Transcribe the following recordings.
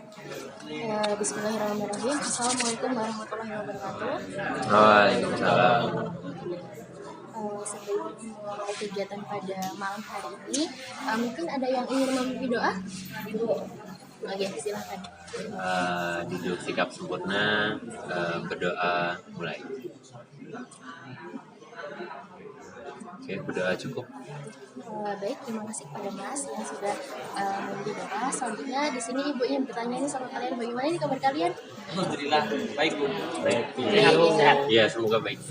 Bismillahirrahmanirrahim. Assalamualaikum warahmatullahi wabarakatuh. Waalaikumsalam. Sebelum memulai kegiatan pada malam hari ini, mungkin ada yang ingin memimpin doa? Oke, silakan. Duduk sikap sempurna, berdoa mulai. Oke, berdoa cukup. Baik, terima kasih kepada Mas yang sudah memberi doa. Selanjutnya di sini Ibu ingin bertanya ini sama kalian, bagaimana ini kabar kalian? Alhamdulillah baik Bu. Baik. Sehat. Ya, semoga baik.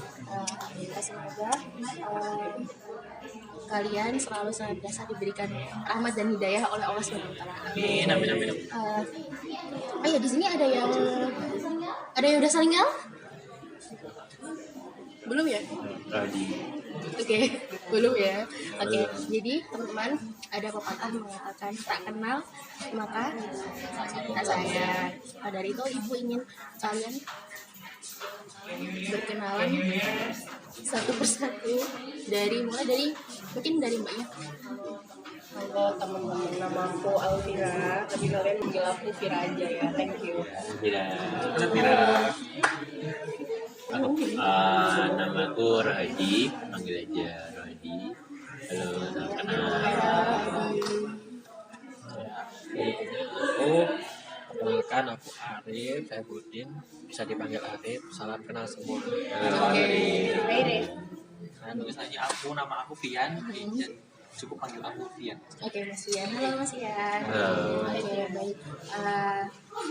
Semoga kalian selalu senantiasa diberikan rahmat dan hidayah oleh Allah SWT. Amin, amin, amin. Oh ya, di sini ada yang udah saling kenal? Belum ya? Oke, belum ya. Oke, jadi teman-teman, ada pepatah mengatakan tak kenal maka tak sayang. Dari itu Ibu ingin kalian berkenalan satu persatu mulai dari mungkin dari Mbaknya. Halo teman-teman, nama aku Alvira, tapi kalian panggil aku Vira aja ya, thank you. Namaku Rohadi, panggil aja Rohadi. Halo, salam kenal. Perkenalkan aku Arif, saya Budin, bisa dipanggil Arif. Salam kenal semua. Nah, tulisannya nama aku Fian, dan cukup panggil aku Fian. Oke, Mas Ian. Halo Mas Ian. Halo. Oke, baik.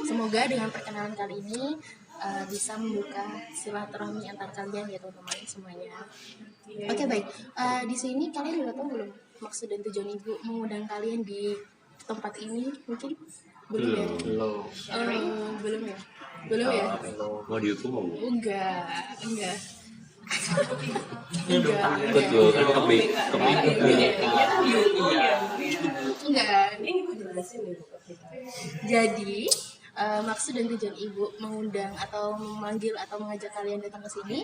Semoga dengan perkenalan kali ini bisa membuka silaturahmi antar kalian ya teman-teman semuanya. Oke, baik. Di sini kalian udah tahu belum maksud dan tujuan Ibu mengundang kalian di tempat ini? Mungkin belum ya? Belum ya? Belum ya? Mau dihukum? Enggak. Takut loh, kan Enggak. Ini aku jelasin nih Bu. Jadi maksud dan tujuan Ibu mengundang atau memanggil atau mengajak kalian datang ke sini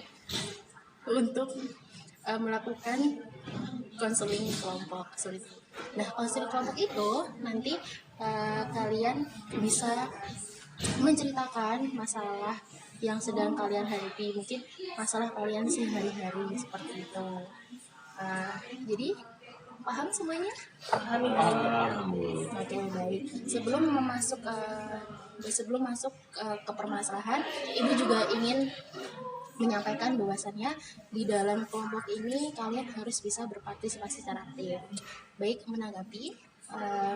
untuk melakukan konseling kelompok. Nah, konseling kelompok itu nanti kalian bisa menceritakan masalah yang sedang kalian hadapi, mungkin masalah kalian sehari-hari seperti itu. Jadi paham semuanya? Oke, baik. Sebelum masuk ke permasalahan, Ibu juga ingin menyampaikan bahwasannya di dalam kelompok ini kalian harus bisa berpartisipasi secara aktif, baik menanggapi,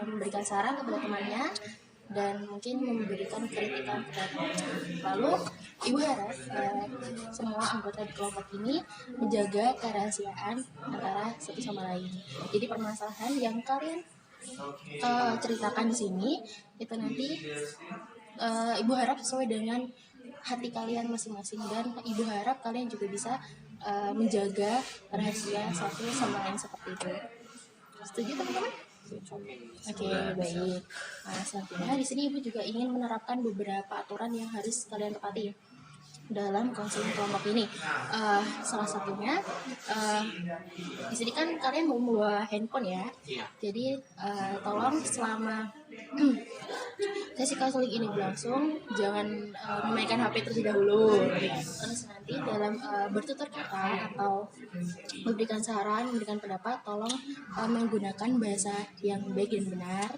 memberikan saran kepada temannya, dan mungkin memberikan kritikan kepada temannya. Lalu Ibu harap semua anggota di kelompok ini menjaga kerahasiaan antara satu sama lain. Jadi permasalahan yang kalian ceritakan di sini itu nanti Ibu harap sesuai dengan hati kalian masing-masing, dan Ibu harap kalian juga bisa menjaga rahasia satu sama lain seperti itu. Setuju teman-teman? Oke, baik. Selanjutnya di sini Ibu juga ingin menerapkan beberapa aturan yang harus kalian tepati dalam konseling kelompok ini. Salah satunya di sini kan kalian mau membawa handphone ya. Jadi tolong selama sesi konseling ini berlangsung jangan memainkan HP terlebih dahulu. Terus nanti dalam bertutur kata atau memberikan saran, memberikan pendapat, tolong menggunakan bahasa yang baik dan benar,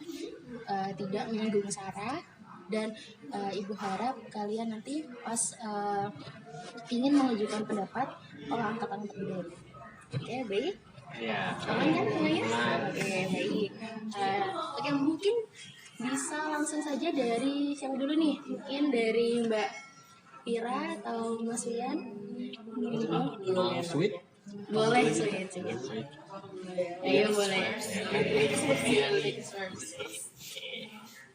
tidak menyinggung sara. Dan Ibu harap kalian nanti pas ingin mengajukan pendapat tolong angkat tangan terlebih dahulu. Oke, baik. Aman kan semuanya? Oke, baik. Oke, mungkin bisa langsung saja dari siapa dulu nih? Mungkin dari Mbak Ira atau Mas Wian? Sweet. Boleh, Sweet. Ayo, boleh.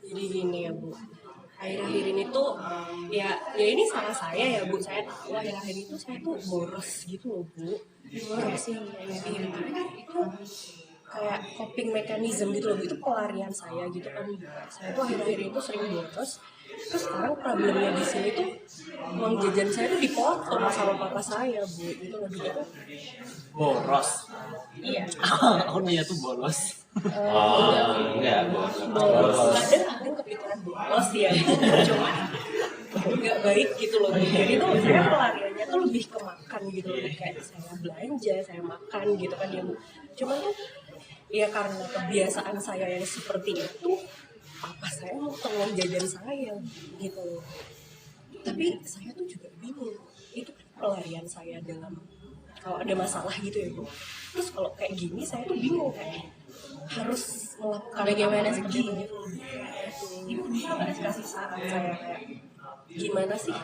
Jadi gini ya Bu, akhir-akhir ini tuh ya ini salah saya ya Bu. Saya tahu akhir-akhir itu saya tuh boros gitu loh Bu. Boros ya. Tapi kan itu kayak coping mechanism gitu loh Bu. Itu pelarian saya gitu kan. Saya tuh akhir-akhir itu sering boros. Terus sekarang problemnya di sini tuh uang jajan saya tuh dipotong sama papa saya Bu. Itu lebih gitu. Boros. Iya. Aku nanya tuh bolos. Enggak, boros. Kadang kepikiran boros ya, cuman nggak baik gitu loh. Jadi tuh saya pelariannya tuh lebih ke makan gitu loh, kayak saya belanja, saya makan gitu kan ya Bu. Cuman tuh ya karena kebiasaan saya yang seperti itu, papa saya mau tolong jajan saya gitu loh. Tapi saya tuh juga bingung, itu kan pelarian saya dalam kalau ada masalah gitu ya Bu. Terus kalau kayak gini saya tuh bingung kayak harus melakukan Bagaimana apa sih? lagi gitu. Ibu bisa nggak kasih saran saya kayak gimana sih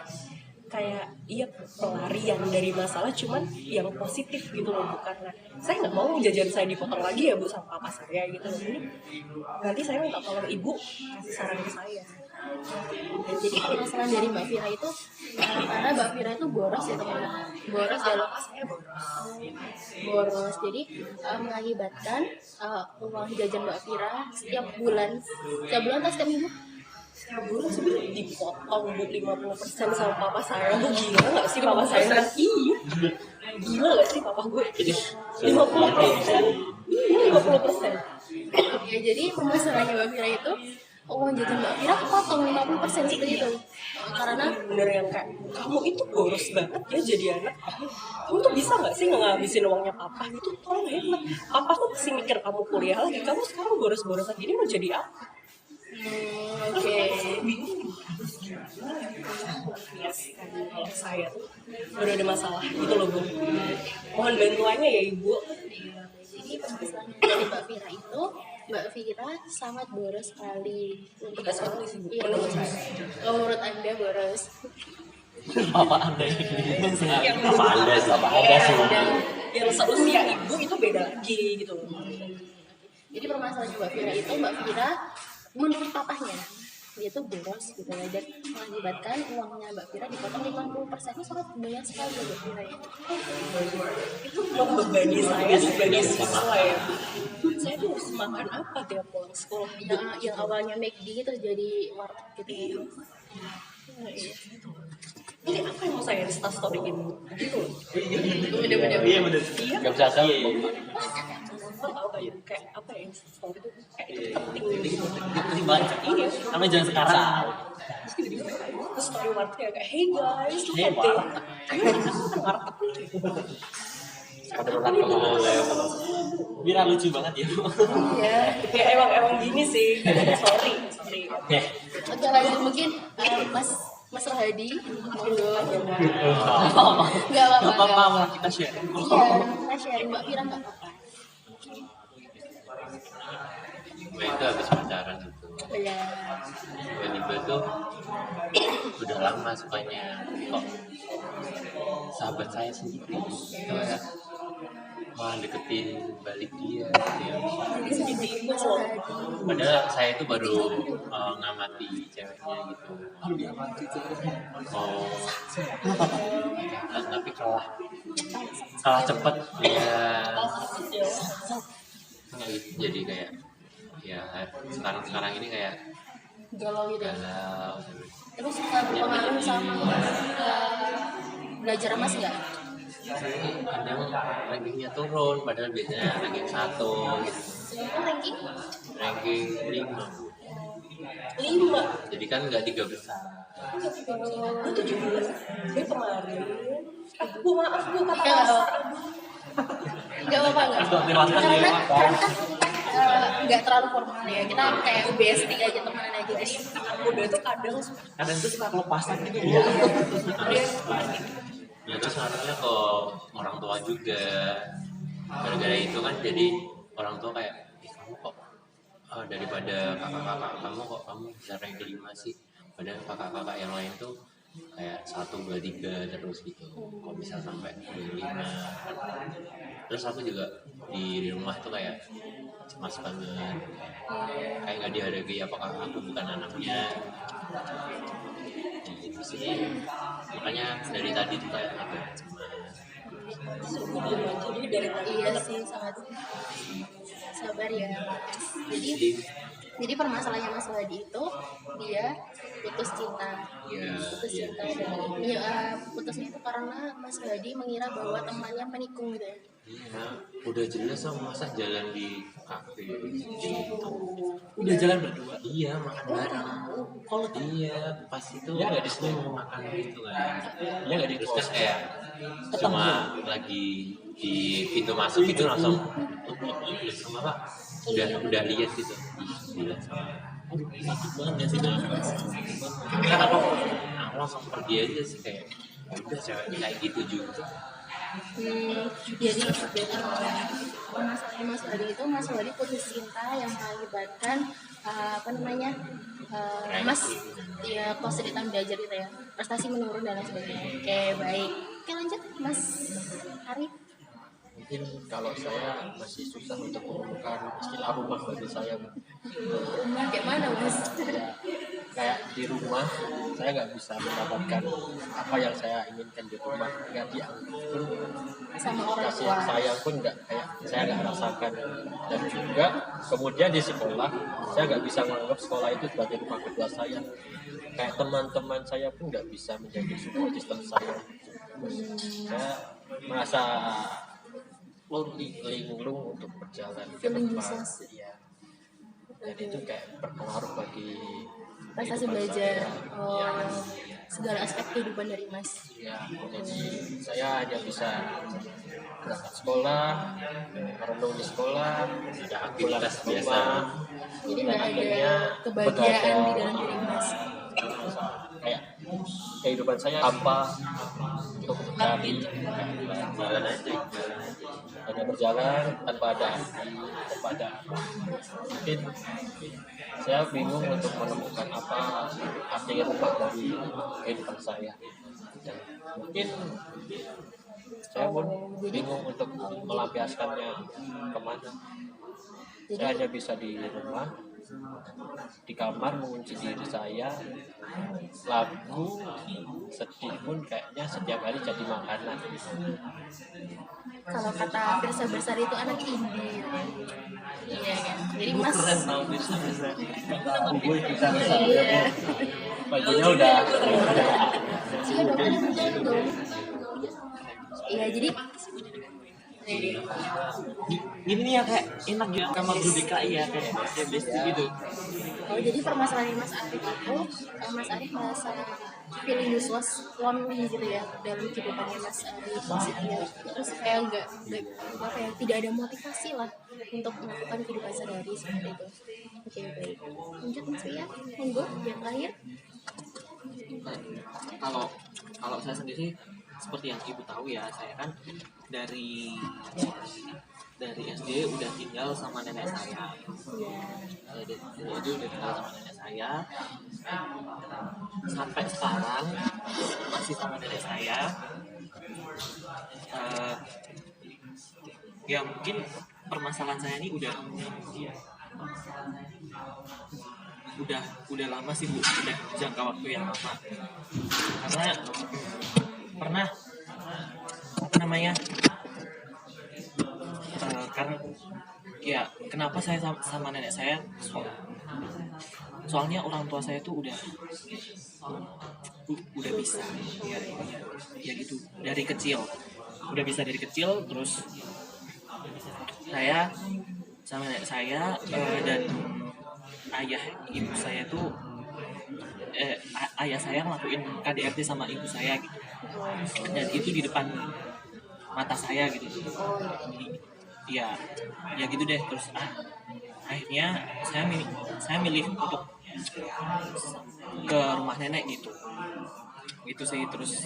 kayak iya pelarian dari masalah cuman yang positif gitu loh Bu, karena saya nggak mau jajan saya dipotong lagi ya Bu sama papa saya gitu loh. Ini nanti saya minta tolong ibu kasih saran ke saya. Jadi permasalahan dari Mbak Vira itu karena Mbak Vira itu boros ya teman-teman. Boros dalam Saya boros. Jadi mengakibatkan uang jajan Mbak Vira setiap bulan atau setiap minggu? setiap bulan sebenarnya dipotong Bu 50% sama papa saya. Bu gila nggak sih papa saya? Iya. Gila nggak sih papa gue? 50%. Iya 50%. Ya, jadi permasalahannya Mbak Vira itu uang jajan Mbak Vira kepotong 50% seperti itu. Karena Bener yang kayak kamu itu boros banget ya jadi anak. Kamu tuh bisa nggak sih ngabisin uangnya papa gitu? Tolong hemat. Papa tuh masih mikir kamu kuliah lagi. Kamu sekarang boros-borosan gini mau jadi apa? oke. Bingung. Kalau saya tuh udah ada masalah gitu loh Bu. Mohon bantuannya ya Ibu. Jadi permasalahan dari Mbak Vira itu Mbak Vira sangat boros sekali. Tidak sekali sih Bu. Iya, Menurut saya. kalau menurut Anda boros. Apa anda ini? Yang Apa Anda sih? Dan yang seusia Ibu itu beda lagi gitu loh. jadi permasalahan Mbak Vira itu Mbak Vira menurut papahnya dia tuh boros gitu ya, dan mengakibatkan uangnya Mbak Vira dipotong 50%. Itu sangat banyak sekali ya Mbak Vira ya. Itu membebani saya sebagai siswa ya. Saya tuh harus makan apa tiap pulang sekolah? Yang awalnya McD terus jadi warteg gitu. Nah, iya. Ini apa yang mau saya instastoryin gitu loh. Bener-bener. Iya benar. Iya. Gak bisa tahu. Apa tahu kayak apa ya instastory itu kayak itu penting gitu. Penting banget. Iya. Namanya jangan sekarang. Terus story warteg ya kayak hey guys, look Hey, at this. Ada orang kemana ya? Biar lucu banget ya. Iya. Ya emang gini sih. Sorry. Ya. Oke, lanjut mungkin Mas Rahadi, monggo. Nggak apa-apa. Apa kita share. Iya, kita sharing Mbak Vira nggak apa-apa. Gue itu habis pacaran gitu. Iya. Tiba-tiba tuh udah lama sukanya kok sahabat saya sendiri kayak malah deketin balik dia gitu ya. Jadi Mas Rahadi. Padahal saya itu baru ngamati ceweknya gitu. Oh, tapi kalah cepet ya. Jadi kayak ya sekarang ini kayak Galau gitu. galau. Terus berpengaruh sama belajar Mas nggak? Kadang rankingnya turun padahal biasanya ranking 1 gitu. Itu ranking Ranking 5. 5. Jadi kan nggak 3 besar. Gue 17. Dia kemarin. Bu maaf Bu kata Nggak kasar. nggak apa-apa nggak. Karena kan nggak terlalu formal ya. Kita kayak UBS 3 aja, temenan aja guys. Udah tuh kadang Kadang tuh suka kelepasan gitu. dia Ya terus ngaruhnya ke orang tua juga. Gara-gara itu kan jadi orang tua kayak, kamu kok daripada kakak-kakak kamu bisa rank 5 sih. Padahal kakak-kakak yang lain tuh kayak 1, 2, 3 terus gitu. Kok bisa sampai 5. Terus aku juga di rumah tuh kayak cemas banget. Kayak nggak dihargai apakah aku bukan anaknya. Ya, gitu sih. Makanya dari tadi tuh kayak agak cemas. jadi dari tadi Iya sih, sangat sabar ya. Jadi Jadi permasalahannya Mas Wadi itu dia putus cinta. ya, Putus ya. cinta dan putusnya itu karena Mas Wadi mengira bahwa temannya menikung gitu ya. Iya, udah jelas sama masa jalan di kafe gitu. Udah jalan berdua. Iya, makan bareng. Kalau Iya, pas itu Iya, nggak di aku mau makan gitu kan. Iya nggak di Terus kan kos. kayak cuma lagi di pintu masuk itu langsung sama Pak. Udah lihat gitu. Ih, gila. Aduh, sakit banget ya sih dalam. Kan aku langsung pergi aja sih kayak udah ceweknya kayak gitu juga. Jadi masalahnya Mas Wadi itu Mas Wadi putus cinta yang mengakibatkan apa namanya Mas ya kesulitan belajar gitu ya, prestasi menurun dan lain sebagainya. Oke baik, oke lanjut Mas Arif. Mungkin kalau saya masih susah untuk menemukan istilah rumah bagi saya, Bu. Rumah kayak mana Mas? Kayak di rumah saya nggak bisa mendapatkan apa yang saya inginkan di rumah, nggak dianggap pun, Sama orang kasih tua. sayang pun nggak, kayak saya nggak rasakan. Dan juga kemudian di sekolah saya nggak bisa menganggap sekolah itu sebagai rumah kedua saya. Kayak teman-teman saya pun nggak bisa menjadi support system saya. Saya merasa linglung untuk berjalan ke Feeling depan. useless. Iya. Dan itu kayak berpengaruh bagi Prestasi kehidupan belajar, saya. segala aspek kehidupan dari Mas. Ya, jadi saya hanya bisa berangkat sekolah, merenung di sekolah, Ada pulang aktivitas ke biasa. rumah, Jadi dan nggak ada akhirnya kebahagiaan di begadang. dalam diri Mas. Kayak kehidupan saya tanpa untuk mencari, Jalan aja. hanya berjalan tanpa ada arti, tanpa ada apa. Mungkin saya bingung untuk menemukan apa arti rumah dari kehidupan saya. Dan mungkin saya pun bingung untuk melampiaskannya kemana. Saya hanya bisa di rumah, di kamar mengunci diri saya. Lagu sedih pun kayaknya setiap hari jadi makanan. Kalau kata Firsa Bersari itu anak indie. Iya kan. Jadi Mas Keren tau bisa. Gue bisa iya. bajunya udah Iya dong, ada kerjaan dong. Iya, jadi Ini nih ya kayak enak gitu sama guru DKI ya kayak best gitu. oh, jadi permasalahan Mas Arif itu Mas Arif merasa feeling useless, lonely gitu ya dalam kehidupannya Mas Arif ya. Terus kayak nggak apa ya, tidak ada motivasi lah untuk melakukan kehidupan sehari-hari seperti itu. Oke baik, lanjut Mas Ria, monggo yang terakhir. Kalau kalau saya sendiri seperti yang ibu tahu ya, saya kan dari SD udah tinggal sama nenek saya. Jadi itu udah tinggal sama nenek saya sampai sekarang masih sama nenek saya. Ya mungkin permasalahan saya ini udah lama sih Bu, udah jangka waktu yang lama. Karena pernah apa namanya? Karena ya kenapa saya sama nenek saya? Soalnya orang tua saya tuh udah bisa ya gitu dari kecil. Udah bisa dari kecil, terus saya sama nenek saya dan ayah ibu saya tuh ayah saya ngelakuin KDRT sama ibu saya gitu, dan itu di depan mata saya gitu. Ya gitu deh. Terus akhirnya saya milih untuk ke rumah nenek gitu sih. Terus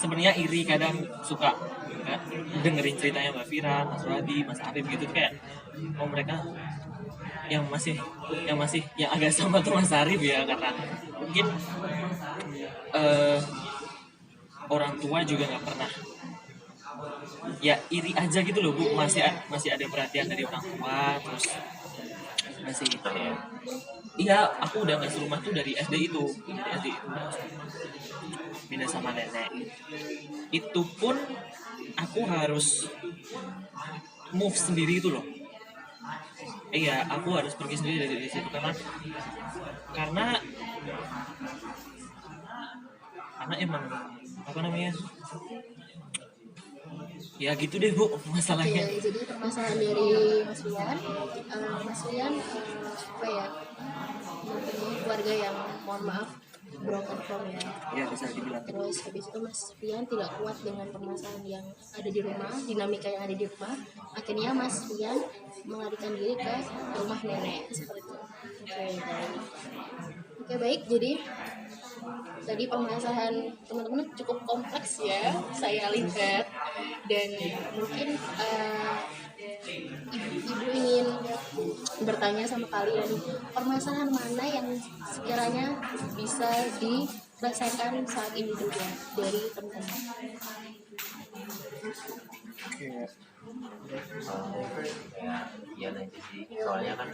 sebenarnya iri kadang suka dengerin ceritanya Mbak Fira, Mas Wadi, Mas Arif gitu, kayak mereka yang agak sama tuh Mas Arif ya, karena mungkin orang tua juga nggak pernah ya, iri aja gitu loh Bu, masih ada perhatian dari orang tua. Terus masih iya, aku udah nggak serumah tuh dari SD itu pindah sama nenek. Itu pun aku harus move sendiri itu loh. Iya, aku harus pergi sendiri dari situ karena emang apa namanya, ya gitu deh Bu Oke, masalahnya. jadi permasalahan dari Mas Rian apa ya, mempunyai keluarga yang mohon maaf broken home ya. Ya bisa dibilang. Terus habis itu Mas Rian tidak kuat dengan permasalahan yang ada di rumah, dinamika yang ada di rumah. Akhirnya Mas Rian melarikan diri ke rumah nenek seperti itu. Oke, baik. Jadi tadi permasalahan teman-teman cukup kompleks ya, saya lihat. Dan mungkin ibu ingin bertanya sama kalian, permasalahan mana yang sekiranya bisa dirasakan saat ini juga dari teman-teman? Ya nanti sih, soalnya kan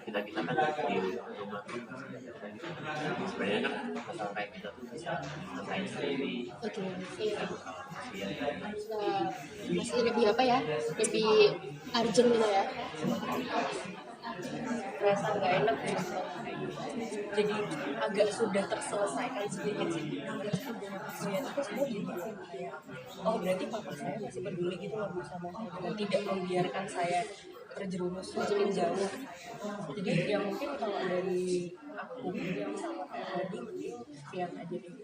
kita kan di rumah tuh sebenarnya kan masalah kayak kita tuh bisa selesai sendiri. Oke, iya. Iya. Masih lebih apa ya, lebih urgent gitu ya. Rasa nggak enak gitu. Jadi agak sudah terselesaikan sedikit sih. Ya, terus mau gitu. Oh berarti papa saya masih peduli gitu loh sama saya dan tidak membiarkan saya terjerumus semakin jauh. Jadi ya mungkin kalau dari aku yang sama tadi lihat aja deh.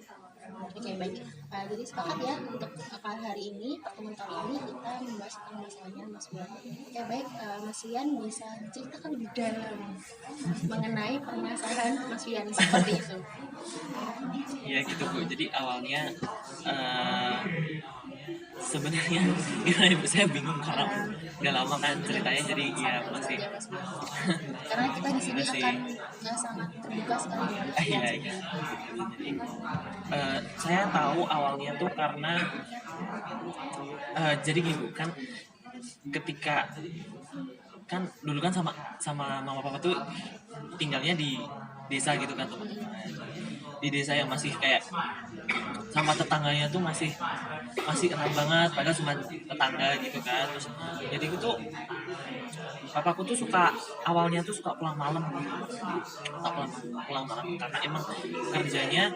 Oke, baik. Jadi sepakat ya untuk hari ini, pertemuan kali ini kita membahas tentang masalahnya Mas Rian. Oke, baik. Mas Rian bisa ceritakan lebih dalam mengenai permasalahan Mas Rian seperti itu. Ya gitu Bu. Jadi awalnya sebenarnya gimana ya, saya bingung karena udah lama kan ceritanya, jadi ya masih Ya, Mas Rian. Karena kita di sini akan sangat terbuka sekali ya. Mas iya Rian. iya. Saya tahu awalnya tuh karena jadi gitu kan, ketika kan dulu kan sama mama papa tuh tinggalnya di desa gitu kan teman-teman, di desa yang masih kayak sama tetangganya tuh masih erat banget, padahal cuma tetangga gitu kan. Terus jadi itu tuh papaku tuh awalnya tuh suka pulang malam gitu. Pulang malam karena emang kerjanya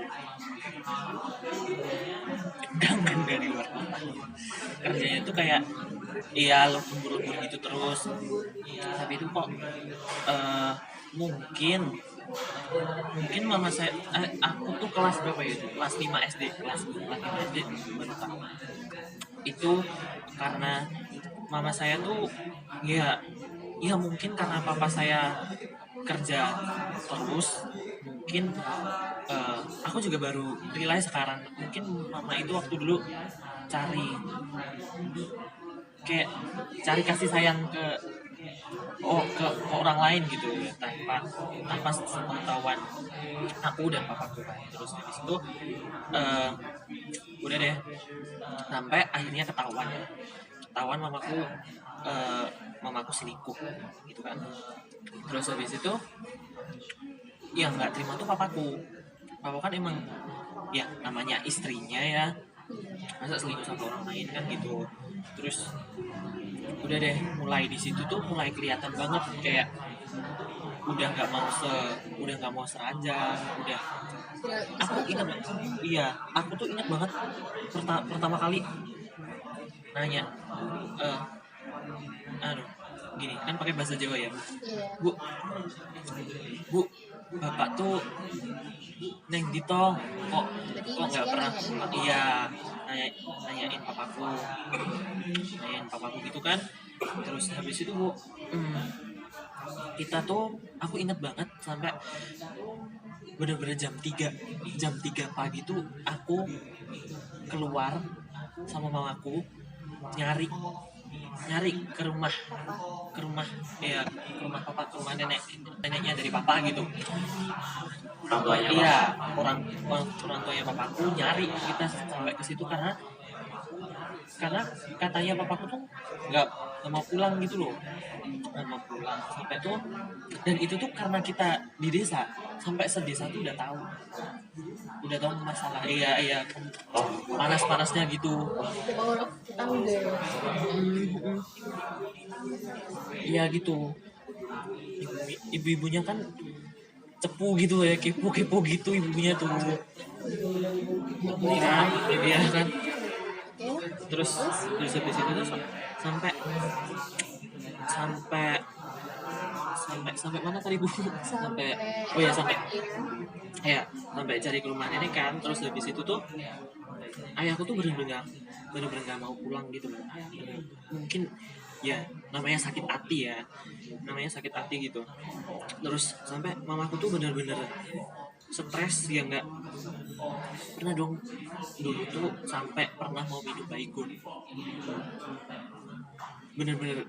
enggak di luar kota. Kerjanya tuh kayak iya lembur-lembur gitu terus. Tapi itu kok mungkin mama saya aku tuh kelas berapa ya, kelas 5 SD kelas 5 SD baru tahu itu, karena mama saya tuh ya mungkin karena papa saya kerja terus, mungkin aku juga baru realize sekarang, mungkin mama itu waktu dulu cari kasih sayang ke orang lain gitu ya, tanpa sepengetahuan aku dan papaku kan. Terus habis itu udah deh sampai akhirnya ketahuan mamaku selingkuh gitu kan. Terus habis itu yang nggak terima tuh papaku kan emang ya namanya istrinya ya, masa selingkuh sama orang lain kan gitu. Terus udah deh mulai di situ tuh mulai kelihatan banget kayak udah nggak mau seranjang, udah. Aku ingat aku tuh ingat banget pertama kali nanya gini kan pakai bahasa Jawa ya, bu bapak tuh neng ditong kok nggak pernah nanyain papaku gitu kan. Terus habis itu Bu, kita tuh aku inget banget sampai bener-bener jam 3 pagi tuh aku keluar sama mamaku nyari ke rumah papa, ke rumah neneknya dari papa gitu. Orang tuanya Iya, orang tuanya papaku nyari kita sampai ke situ karena katanya papaku tuh nggak mau pulang gitu loh, nggak mau pulang sampai tuh. Dan itu tuh karena kita di desa, sampai sedesa tuh udah tahu masalah panas-panasnya gitu. Oh, tetangga. Iya gitu, ibu-ibunya kan cepu gitu ya, kepo gitu ibunya tuh. Iya kan. Oke, terus habis itu tuh sampai sampai sampai mana tadi Bu? Sampai oh ya sampai cari ke rumah nenek kan. Terus habis itu tuh ayahku tuh bener-bener nggak mau pulang gitu loh. Mungkin ya namanya sakit hati gitu. Terus sampai mamaku tuh bener-bener stres ya, nggak pernah dong dulu tuh sampai pernah mau minum baygon. Bener-bener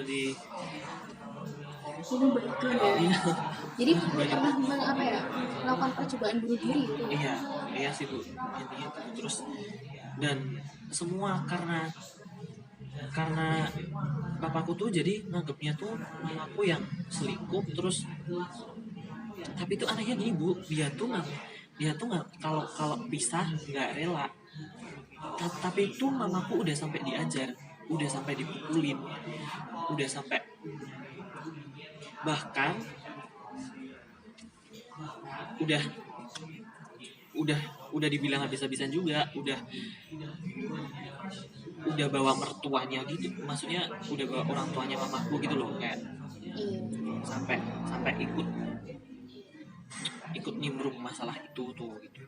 di Ini baygon ya. iya Jadi pernah melakukan percobaan bunuh diri gitu. iya sih Bu, intinya gitu. Terus dan semua karena papaku tuh jadi nganggapnya tuh mamaku yang selingkuh. Terus tapi itu anehnya gini Bu, dia tuh nggak kalau pisah nggak rela. Tapi itu mamaku udah sampai diajar, udah sampai dipukulin, udah sampai bahkan udah dibilang habis-habisan juga, udah bawa mertuanya gitu, maksudnya udah bawa orang tuanya mamaku gitu loh, kayak Iya. sampai ikut nimbrung masalah itu tuh gitu.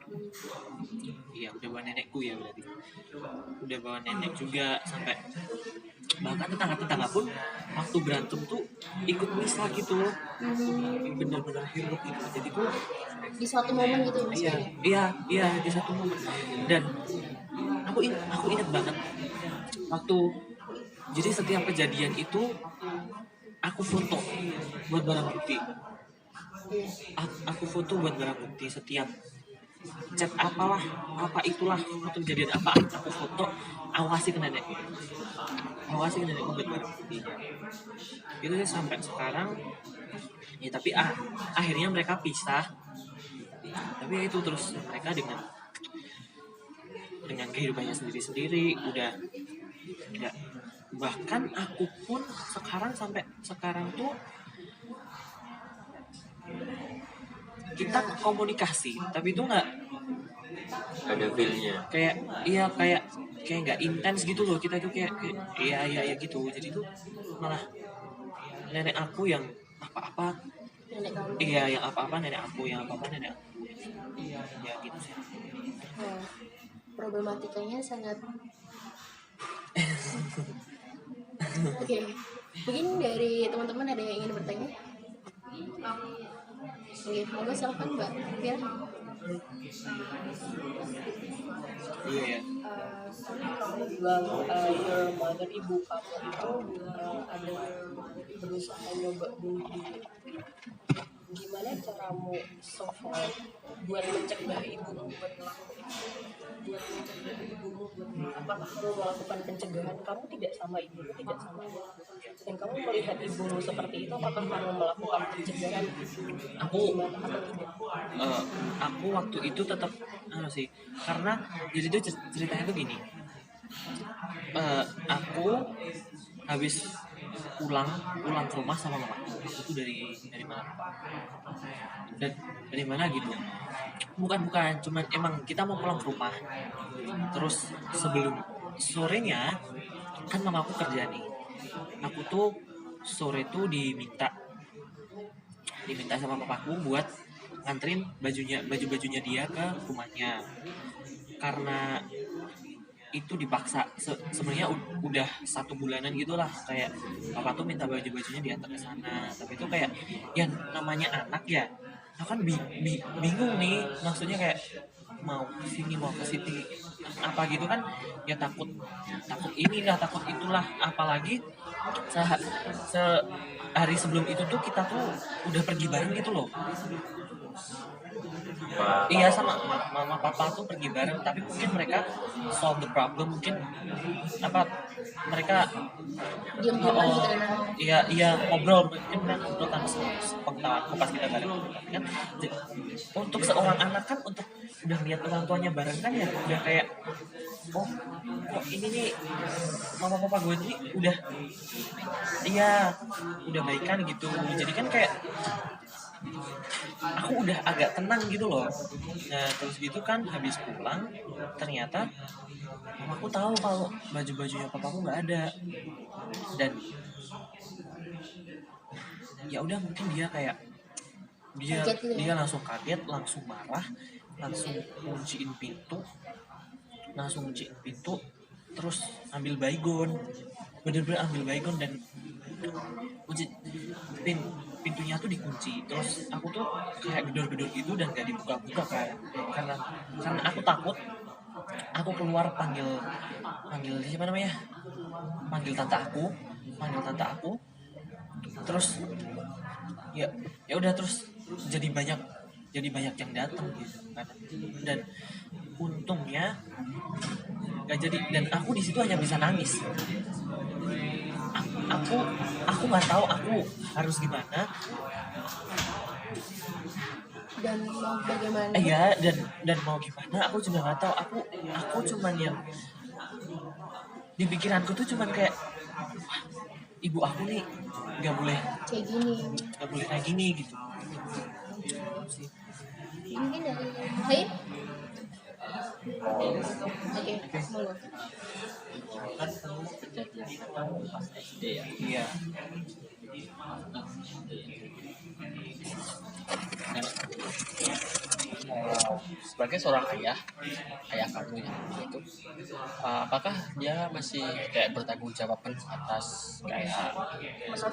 Iya, udah bawa nenekku ya, berarti udah bawa nenek juga, sampai bahkan tetangga pun waktu berantem tuh ikut misah gitu loh. Bener-bener hiruk gitu. Jadi tuh Di suatu momen gitu Mas. iya di satu momen. Dan aku ingat banget waktu, jadi setiap kejadian itu aku foto buat barang bukti. Aku foto buat barang bukti setiap chat apa itulah, waktu kejadian apa aku foto, awasi ke nenekku buat barang bukti. Itu sih sampai sekarang ya. Tapi akhirnya mereka pisah. Tapi ya itu, terus mereka dengan kehidupannya sendiri-sendiri udah. Bahkan aku pun sampai sekarang tuh kita komunikasi, tapi itu nggak ada feel-nya. kayak nggak intens gitu loh. Kita tuh kayak iya gitu. Jadi tuh malah nenek aku yang apa-apa, Nenek kamu. yang apa-apa nenek aku, ya gitu sih. Wah, problematikanya sangat. Oke, mungkin dari teman-teman ada yang ingin bertanya? Oke, monggo silakan Mbak Fir. Iya ya. Tadi kamu bilang your mother, ibu kamu itu ada berusaha nyoba bunuh diri. Gimana caramu so far buat mencegah ibumu buat melakukan apakah kamu melakukan pencegahan? Kamu tidak sama ibumu, tidak sama ibu, dan kamu melihat ibumu seperti itu, apakah kamu melakukan pencegahan? Aku Atau tidak? aku waktu itu tetap sih, karena jadi itu ceritanya tuh gini. Aku habis pulang ke rumah sama mama. Aku tuh dari mana? Dan dari mana gitu? Bukan, cuman emang kita mau pulang ke rumah. Terus sebelum sorenya kan mamaku kerja nih. Aku tuh sore tuh diminta sama papaku buat nganterin baju-bajunya dia ke rumahnya. Karena itu dipaksa, sebenarnya udah 1 bulanan gitulah, kayak papa tuh minta baju-bajunya diantar ke sana. Tapi itu kayak ya namanya anak ya, aku kan bingung nih, maksudnya kayak mau kesini mau ke situ apa gitu kan ya, takut inilah takut itulah. Apalagi sehari sebelum itu tuh kita tuh udah pergi bareng gitu loh. Iya, sama mama papa tuh pergi bareng, tapi mungkin mereka solve the problem, mungkin mereka Diam-diaman gitu kan. iya ngobrol, mungkin mereka ngobrol tanpa sepengetahuan pas kita bareng kan. Untuk seorang anak kan, untuk udah lihat orang tuanya bareng kan ya, udah kayak oh kok ini nih mama papa gue ini udah baikan gitu. Jadi kan kayak aku udah agak tenang gitu loh. Nah terus gitu kan habis pulang ternyata mamaku tahu kalau baju-bajunya papaku nggak ada. Dan ya udah mungkin dia kayak Kaget gitu ya? dia langsung kaget, langsung marah, langsung ngunciin pintu, terus ambil baygon, bener-bener ambil baygon dan kunci pintunya tuh dikunci. Terus aku tuh kayak gedor-gedor gitu dan gak dibuka-buka kan, karena aku takut. Aku keluar panggil siapa namanya, panggil tante aku. Terus ya udah, terus jadi banyak yang datang gitu kan. Dan untungnya gak jadi, dan aku di situ hanya bisa nangis. Aku nggak tahu aku harus gimana. Dan mau bagaimana? Iya, dan mau gimana aku juga nggak tahu. Aku cuman yang di pikiranku tuh cuman kayak, wah, ibu aku nih nggak boleh kayak gini gitu. Mungkin dari lain? Oke, monggo. Kan kamu kejadian itu kan pas SD ya. Iya. Dan sebagai seorang ayah kamu ya itu, apakah dia masih kayak bertanggung jawab penuh atas kayak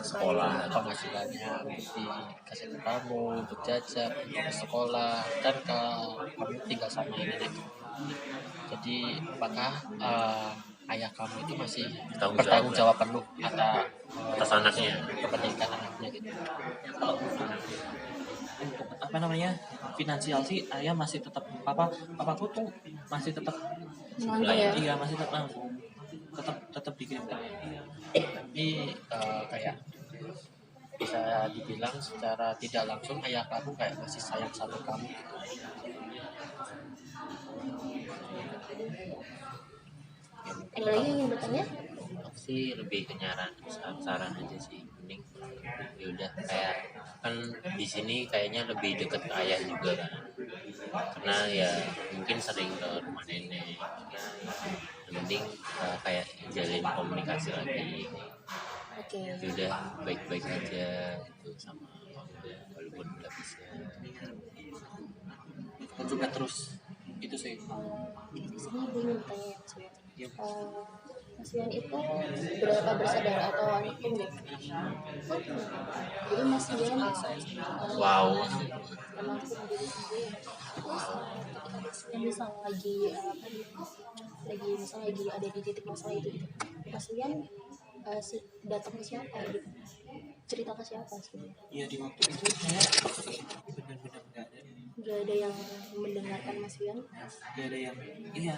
sekolah penghasilannya untuk dikasih ke kamu untuk jajan, untuk ke sekolah, kan kamu tinggal sama nenek. Jadi apakah ayah kamu itu masih bertanggung jawab penuh atas anaknya. kependidikan anaknya gitu? Untuk apa namanya, finansial sih ayah masih tetap, papaku tuh masih tetap Monggo ya. iya masih tetap nanggung, tetap dikirimkan. Tapi kayak bisa dibilang secara tidak langsung ayah kamu kayak masih sayang sama kamu gitu. Ada lagi yang ingin bertanya? Aku sih lebih ke saran aja sih, mending ya udah kayak kan di sini kayaknya lebih deket ke ayah juga kan, karena ya mungkin sering ke rumah nenek. Nah, yang penting kayak jalin komunikasi lagi. Oke. Ya udah baik-baik aja gitu sama keluarga, walaupun nggak bisa. Dan juga terus itu sih. Di sini gue ingin bertanya ya, Mas Wian. Ya, Mas Wian itu berapa bersaudara atau anak tunggal? Jadi Mas Wian Wow. memang sendiri sendiri. Terus ketika Mas Wian misal lagi ada di titik masalah itu gitu, Mas Wian datang ke siapa gitu? Cerita ke siapa sebenarnya? ya di waktu itu saya benar-benar Gak ada yang mendengarkan Mas Wian? nggak ada yang, iya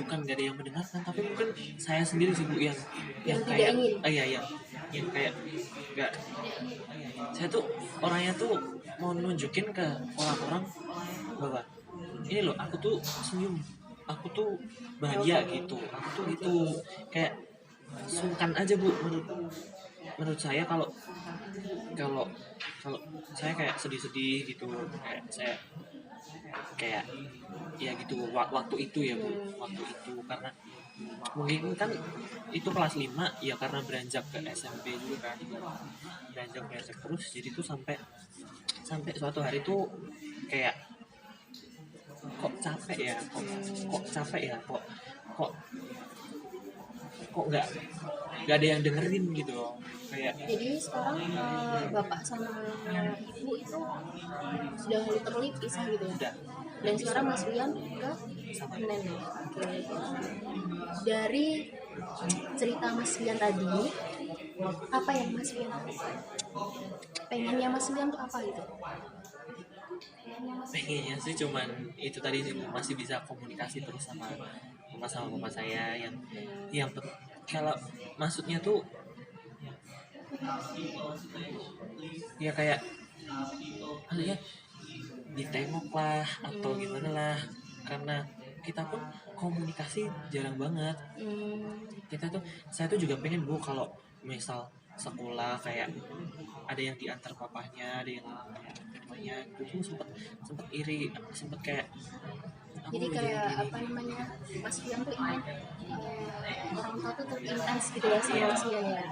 bukan nggak ada yang mendengarkan, tapi mungkin saya sendiri sih Bu yang Yang tidak kayak ingin. yang kayak nggak, saya tuh orangnya tuh mau nunjukin ke orang-orang bahwa ini loh, aku tuh senyum, aku tuh bahagia gitu, aku tuh gitu. Kayak sungkan aja Bu menurut saya kalau saya kayak sedih-sedih gitu, kayak saya kayak ya gitu waktu itu ya Bu, waktu itu karena mungkin kan itu kelas 5 ya, karena beranjak ke SMP juga kan, beranjak terus, jadi tuh sampai suatu hari tuh kayak kok capek ya, kok nggak ada yang dengerin gitu loh. Kayak Jadi sekarang bapak sama ibu itu sudah literally pisah gitu ya? udah Dan sekarang Mas Wian ke nenek. Oke. Dari cerita Mas Wian tadi, apa yang Mas Wian pengennya Mas Wian tuh apa gitu? pengennya sih cuman itu tadi sih, masih bisa komunikasi terus sama mama saya yang kalau maksudnya tuh ya kayak maksudnya ditengok lah atau gimana lah, karena kita pun komunikasi jarang banget. Saya tuh juga pengen Bu kalau misal sekolah kayak ada yang diantar papahnya, ada yang bapaknya itu tuh sempet iri, sempet kayak aku Jadi kayak apa namanya, Mas Fian tuh ingin orang tua tuh tetap intens gitu ya sama Mas Fian ya.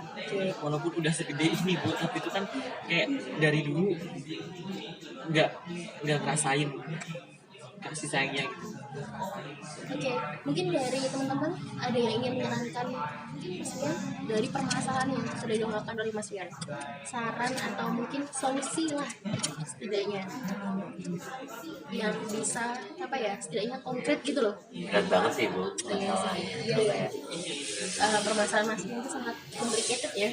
walaupun udah segede ini Bu, tapi itu kan kayak dari dulu nggak ngerasain kasih sayangnya gitu. Oke, mungkin dari teman-teman ada yang ingin menyarankan Mas Fian dari permasalahan yang sudah diungkapkan dari Mas Fian, saran atau mungkin solusi lah setidaknya yang bisa apa ya, setidaknya konkret gitu loh. berat banget sih Bu Iya masalahnya. sih, iya ya. Permasalahan Mas Fian itu sangat complicated ya.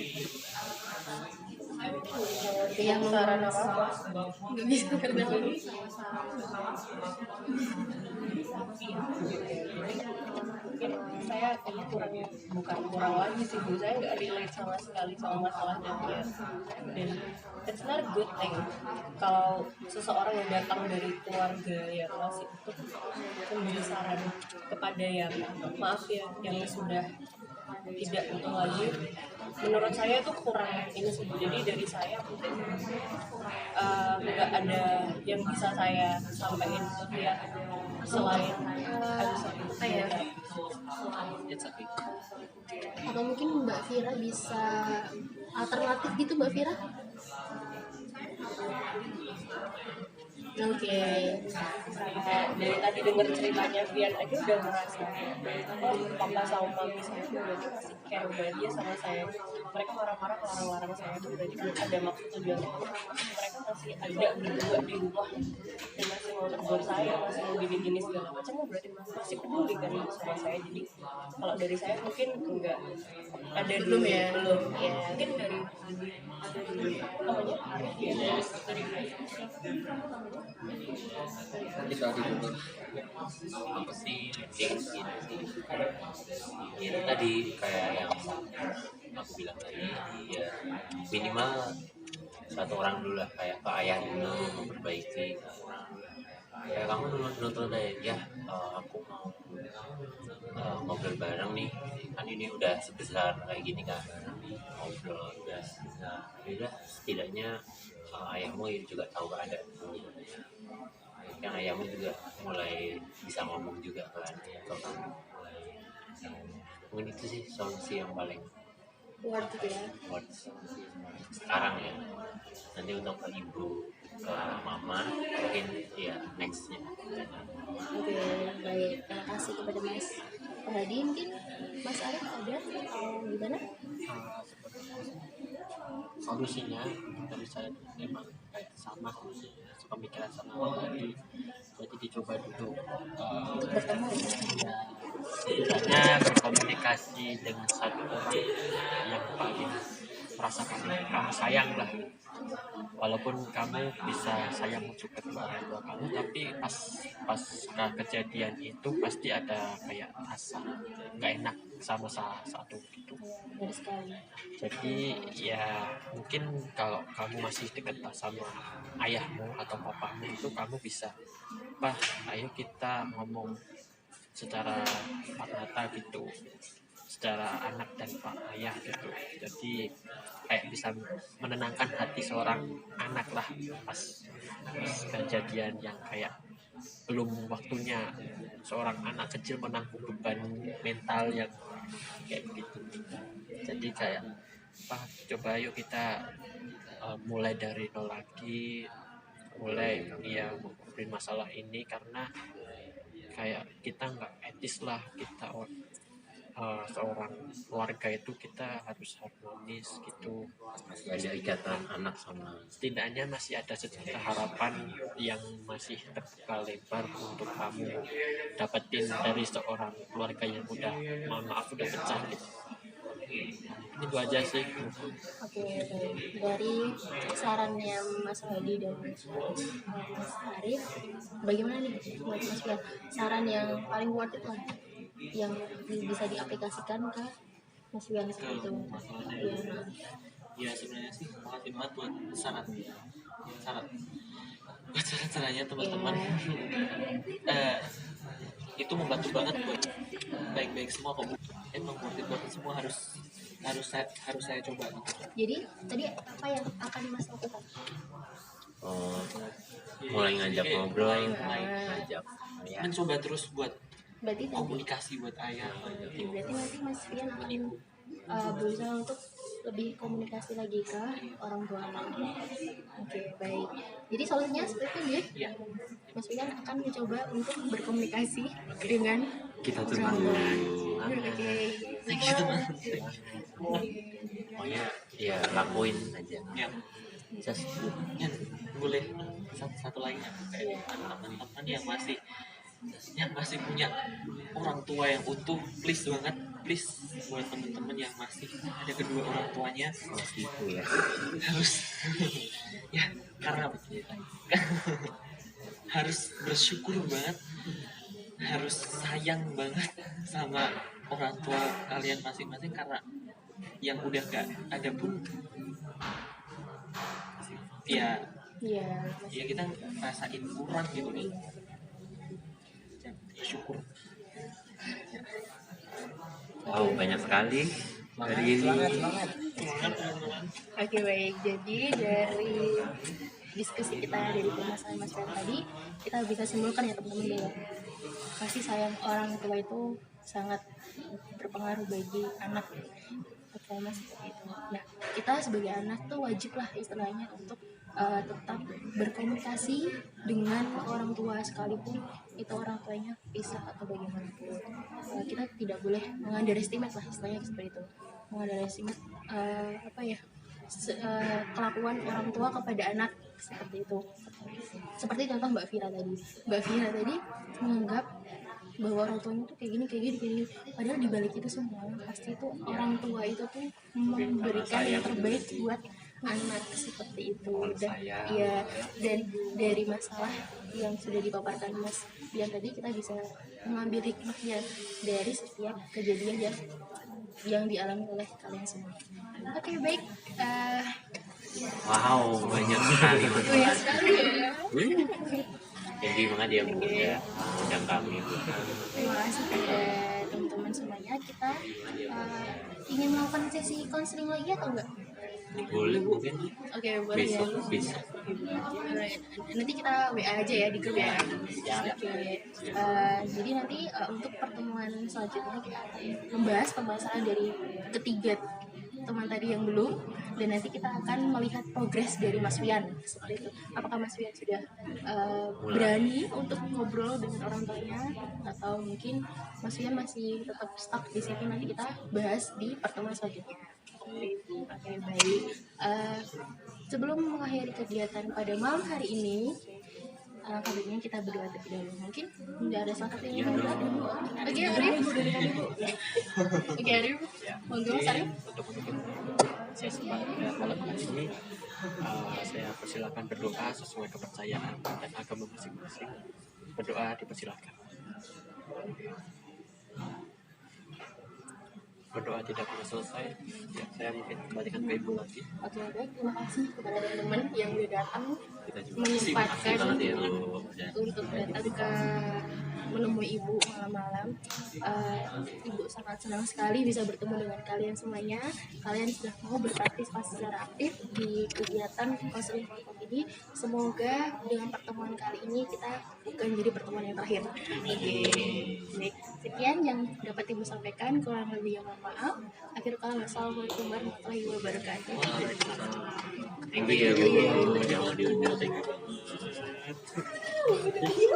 Yang saran apa? nggak bisa berdalami. Mungkin saya kayaknya bukan kurang lagi sih Bu, saya nggak relate sama sekali sama masalahnya dia, dan it's not a good thing kalau seseorang yang datang dari keluarga yang masih utuh memberi saran kepada yang maaf ya yang sudah tidak utuh lagi. Menurut saya itu kurang ini sih Bu. Jadi dari saya mungkin nggak ada yang bisa saya sampaikan ke dia selain apa ya, It's okay. Atau mungkin Mbak Vira bisa alternatif gitu Mbak Vira? Oke. saya dari tadi dengar ceritanya Bian aja udah merasa oh papa sama mami saya tuh berarti masih care banget dia sama saya, mereka marah-marah larang-larang saya tuh berarti kan ada maksud tujuannya, mereka masih ada berdua di rumah dan masih mau tegur saya, masih mau gini-gini segala macam, oh berarti masih peduli kan sama saya. Jadi kalau dari saya mungkin enggak ada Belum ya? belum Ya. mungkin dari namanya Arif ya, dari Nanti tadi dulu. Apa sih kayak gitu sih itu tadi kayak yang aku bilang tadi ya minimal satu orang dulu lah, kayak ke ayah dulu memperbaiki satu orang dulu. Kayak kamu nonton deh ya, aku mau ngobrol bareng nih, kan ini udah sebesar kayak gini kan, ngobrol udah sebesar, udah setidaknya ayahmu juga tahu keadaan yang ayahmu juga mulai bisa ngomong juga kan ke kamu, mulai bisa ngomong. Mungkin itu sih solusi yang paling Worth it ya. worth sekarang ya. Nanti untuk ke ibu, ke mama mungkin ya nextnya. Oke, baik. Terima kasih kepada Mas Hadi. Mungkin Mas Arif ada atau gimana? Solusinya dari saya memang kayak sama solusinya, sepemikiran sama tadi. Jadi dicoba dulu Untuk bertemu ya. setidaknya berkomunikasi dengan satu orang yang paling merasa kamu sayang lah. Walaupun kamu bisa sayang juga ke orang tua kamu, tapi pas kejadian itu pasti ada kayak rasa nggak enak sama salah satu gitu. Benar sekali. Jadi ya mungkin kalau kamu masih dekat sama ayahmu atau papamu itu kamu bisa, Pak, ayo kita ngomong secara empat mata gitu, secara anak dan pak ayah gitu. Jadi kayak bisa menenangkan hati seorang anak lah pas kejadian yang kayak belum waktunya seorang anak kecil menanggung beban mental yang kayak gitu. Jadi kayak Pak, coba yuk kita mulai dari nol lagi, mulai ya ngobrolin masalah ini, karena kayak kita nggak etis lah kita seorang keluarga itu kita harus harmonis gitu. Masih ada ikatan anak sama Setidaknya masih ada sejuta harapan yang masih terbuka lebar untuk kamu dapetin dari seorang keluarga yang udah, mohon maaf, udah pecah gitu. Itu aja sih. Oke, baik. Dari sarannya Mas Hadi dan Mas Arif, bagaimana nih buat Mas Fian? Saran yang paling worth it lah, yang bisa diaplikasikan ke Mas Fian seperti itu. Iya. Ya sebenarnya sih makasih banget buat saran saran-sarannya teman-teman. Itu membantu banget buat baik-baik semua kok Bu. Emang worth it semua harus saya coba gitu. Jadi tadi apa yang akan Mas lakukan? mulai ngajak ngobrol, ngajak ya. mencoba terus buat Berarti nanti, komunikasi buat ayah. berarti nanti Mas Fian akan berusaha untuk lebih komunikasi lagi ke orang tua lagi. Oke, baik. Jadi solusinya seperti itu ya. Iya. Mas Fian akan mencoba untuk berkomunikasi dengan Kita orang tunggu. tua. Oke. Thank you teman. Pokoknya ya lakuin aja. Ya, Just ya, boleh satu lagi ya, kayak teman-teman yang masih punya orang tua yang utuh, please banget, please buat teman-teman yang masih ada kedua orang tuanya gitu ya. harus ya karena harus bersyukur banget, harus sayang banget sama orang tua kalian masing-masing, karena yang udah gak ada pun ya Iya. ya kita rasain kurang gitu nih. Syukur. Wow, banyak sekali hari ini. Oke, baik. Jadi dari diskusi kita dari permasalahan Mas Fian tadi, kita bisa simpulkan ya teman-teman bahwa kasih sayang orang tua itu sangat berpengaruh bagi anak, terutama seperti itu. Nah, kita sebagai anak tuh wajib lah istilahnya untuk tetap berkomunikasi dengan orang tua sekalipun itu orang tuanya pisah atau bagaimanapun. Kita tidak boleh mengunderestimate lah istilahnya seperti itu. Mengunderestimate kelakuan orang tua kepada anak seperti itu. Seperti contoh Mbak Vira tadi. Mbak Vira tadi menganggap bahwa orang tuanya tuh kayak gini. Padahal di balik itu semua pasti itu orang tua itu tuh memberikan yang terbaik buat anak seperti itu. Dan dari masalah yang sudah dipaparkan Mas Bian tadi, kita bisa mengambil hikmahnya dari setiap kejadian yang dialami oleh kalian semua. Oke, baik. Wow, banyak sekali. Banyak sekali ya. Jadi banget ya Bu ya, undang kami Bu. Terima kasih kepada teman-teman semuanya. Kita ingin melakukan sesi konseling lagi atau enggak? Boleh Bu, kan? Oke, boleh ya. Besok bisa. Nanti kita WA aja ya di grup ya. Oke. Jadi nanti untuk pertemuan selanjutnya kita akan membahas pembahasan dari ketiga teman tadi yang belum, dan nanti kita akan melihat progres dari Mas Wian seperti itu. Apakah Mas Wian sudah berani untuk ngobrol dengan orang tuanya, atau mungkin Mas Wian masih tetap stuck di situ? Nanti kita bahas di pertemuan selanjutnya. Oke, baik. Sebelum mengakhiri kegiatan pada malam hari ini, kabarnya kita berdoa terlebih dahulu. Mungkin nggak ada salah satu yang berdoa dulu. Oke, Arif. Oke, Arif. Monggo, Mas Arif. Untuk sesi malam hari ini, saya persilakan berdoa sesuai kepercayaan dan agama masing-masing. Berdoa dipersilakan. Berdoa tidak pernah selesai. Ya, saya mungkin kembalikan ke Ibu lagi. Oke, baik. Terima kasih kepada teman-teman yang udah datang Kita juga menyempatkan banget ya Bu. untuk datang ke menemui Ibu malam-malam. Ibu sangat senang sekali bisa bertemu dengan kalian semuanya. Kalian sudah mau berpartisipasi secara aktif di kegiatan konseling kelompok ini. Semoga dengan pertemuan kali ini kita bukan jadi pertemuan yang terakhir. Oke. Baik. Sekian yang dapat Ibu sampaikan. Kurang lebih yang mohon maaf. Akhir kata, wassalamualaikum warahmatullahi wabarakatuh. Thank you ya Bu. Jangan diundang. Thank you.